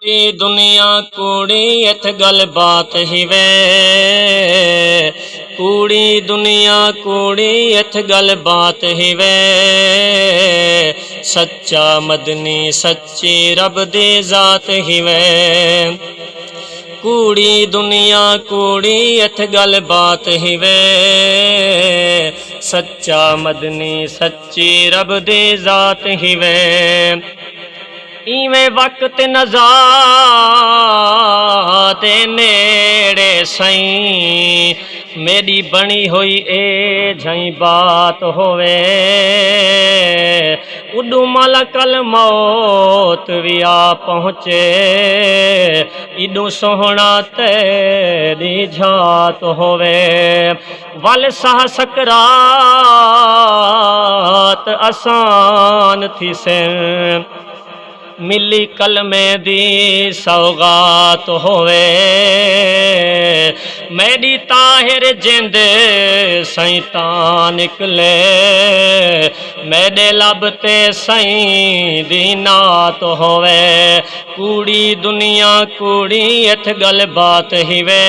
कूड़ी दुनिया कूड़ी इत गल बात ही वे। कूड़ी दुनिया कूड़ी इत गल बात ही वे। सच्चा मदनी सच्ची रब दी जात ही वे। कूड़ी दुनिया कूड़ी इत गल बात ही वे। सच्चा मदनी सच्ची रब दी जात ही वे। इवें वक्त नज़ा दे नेड़े सई मेरी बनी हुई ए झई बात होवे। उडू मलकल मौत भी आ पहुँचे इडू सोहना तेरी झात होवे। वल साह सकरात आसान थी से मिली कलमे दी सौगात होवे। मेरी ताहिर जिंद सैतान निकले मेरे लबते सई दी नात होवे। कूड़ी दुनिया कूड़ी इत गल बात ही वे।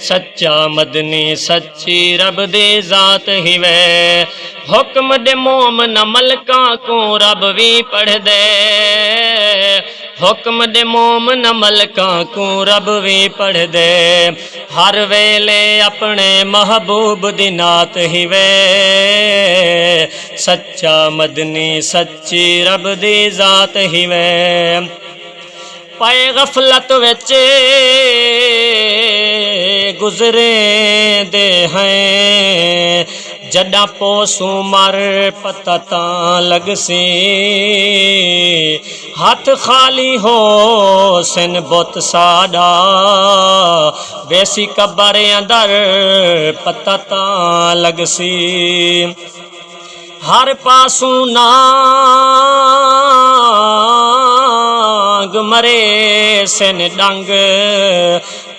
सच्चा मदनी सच्ची रब दी जात ही वे। हुक्म दे मोमन मलका को रब भी पढ़ दे। हुक्म दे मोमन मलका को रब भी पढ़ दे। हर वेले अपने महबूब दी नात ही वे। सच्चा मदनी सच्ची रब दी जात ही वे। पाए गफलत विच गुजरे दे हैं जड़ा पोसू मर पता तां लगसी। हाथ खाली हो सन बुत साड़ा वैसी कबर अंदर पता तां लगसी। हर पासू नाग मरे सन डंग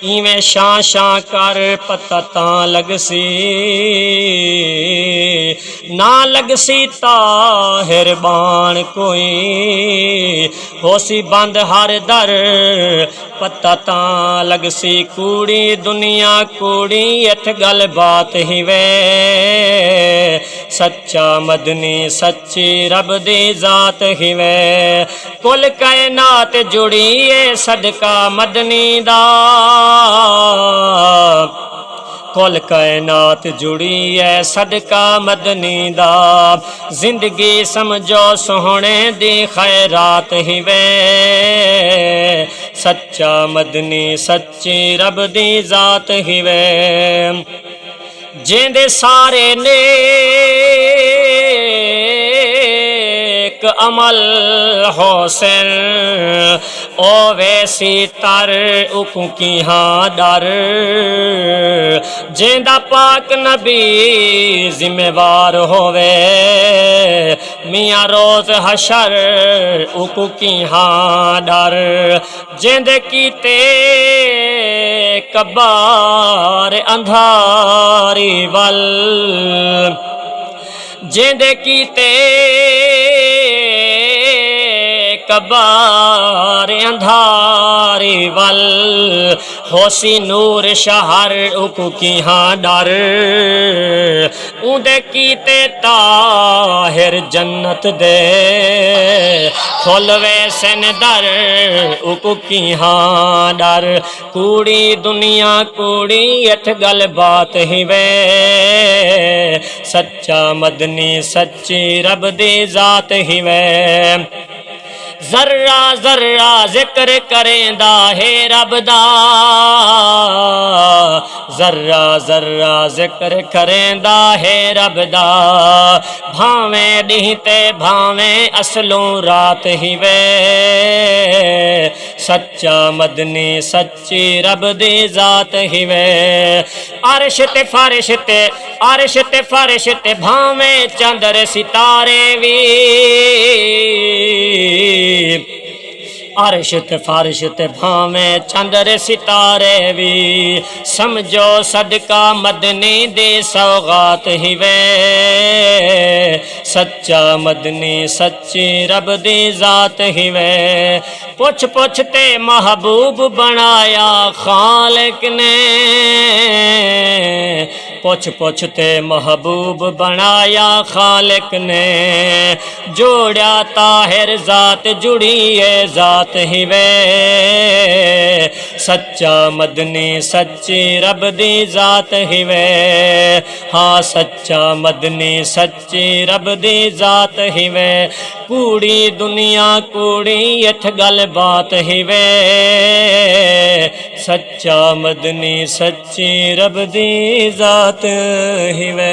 इवें शां शां कर पता तां लगसी। ना लगसी ताहिर बाण कोई होसी बंद हर दर पता तां लगसी। कूड़ी दुनिया कूड़ी इत गल बात ही वे। सच्चा मदनी सच्ची रब दी जात ही वे। कुल कायनात जुड़ी है सदका मदनी दा। कुल कायनात जुड़ी है सदका मदनी दा। जिंदगी समझो सोहने दी खैरात ही वे। सच्चा मदनी सच्ची रब दी जात ही वे। जेंदे सारे नेक अमल होसन ओ वैसी तर उकू की हाँ डर। जेंदा पाक नबी जिम्मेवार होवे मियाँ रोज हशर उकू की हाँ डर। जेंदे कीते कबार अंधारी वल जेंदे कीते कबार अंधारी वल होसी नूर शहर उकू की हाँ डर। उदे कीते ताहिर जन्नत दे खोलवे सन दर उकू की हाँ डर। कूड़ी दुनिया कूड़ी इत गल बात ही वे। सच्चा मदनी सच्ची रब दी जात ही वे। जर्रा जर्रा जिक्र करेंदा है रब दा। जर्रा जर्रा जिक्र करेंदा है रब दा। भावें ॾींहं भावें असलों रात ही वे। सच्चा मदनी सच्ची रब दी जात ही वे। अर्श ते फर्श ते भावें चंद्र सितारे भी अर्श ते फर्श ते भावें चंद्र सितारे भी समझो सदका मदनी दी सौगात ही वे सच्चा मदनी सच्ची रब दी जात ही वे पुछ पुछ ते महबूब बनाया खालिक ने पुछ पुछ ते महबूब बनाया खालिक ने जोड़ा ताहिर जात जुड़ी है जात ही वे सच्चा मदनी सच्ची रब दी जात ही वे हाँ सच्चा मदनी सच्ची रब दी जात ही वे कूड़ी दुनिया कूड़ी इथ गल बात ही वे सच्चा मदनी सच्ची रब दी जात ही वे।